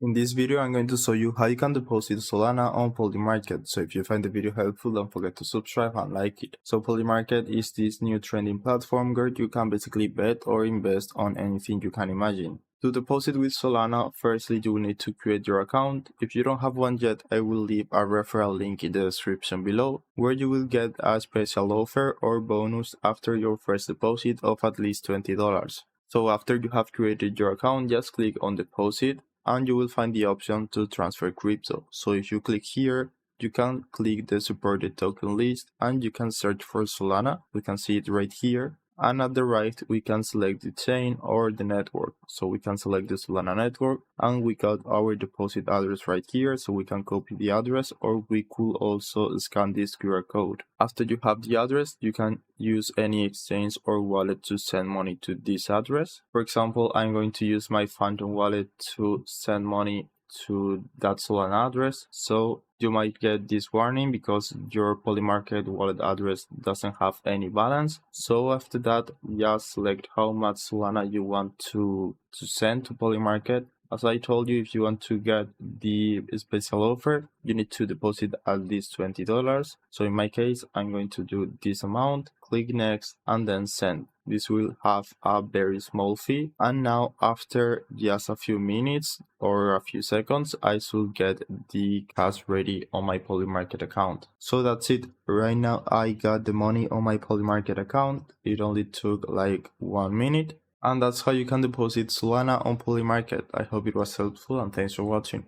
In this video, I'm going to show you how you can deposit Solana on Polymarket. So if you find the video helpful, don't forget to subscribe and like it. So Polymarket is this new trending platform where you can basically bet or invest on anything you can imagine. To deposit with Solana, firstly you will need to create your account. If you don't have one yet, I will leave a referral link in the description below, where you will get a special offer or bonus after your first deposit of at least $20. So after you have created your account, just click on deposit and you will find the option to transfer crypto. So if you click here, you can click the supported token list and you can search for Solana. We can see it right here. And at the right, we can select the chain or the network. So we can select the Solana network and we got our deposit address right here. So we can copy the address, or we could also scan this QR code. After you have the address, you can use any exchange or wallet to send money to this address. For example, I'm going to use my Phantom wallet to send money to that Solana address. So you might get this warning because your Polymarket wallet address doesn't have any balance. So after that, just select how much Solana you want to send to Polymarket. As I told you, if you want to get the special offer, you need to deposit at least $20. So in my case, I'm going to do this amount, click next, and then send. This will have a very small fee. And now after just a few minutes or a few seconds, I should get the cash ready on my Polymarket account. So that's it. Right now I got the money on my Polymarket account. It only took like 1 minute. And that's how you can deposit Solana on Polymarket. I hope it was helpful and thanks for watching.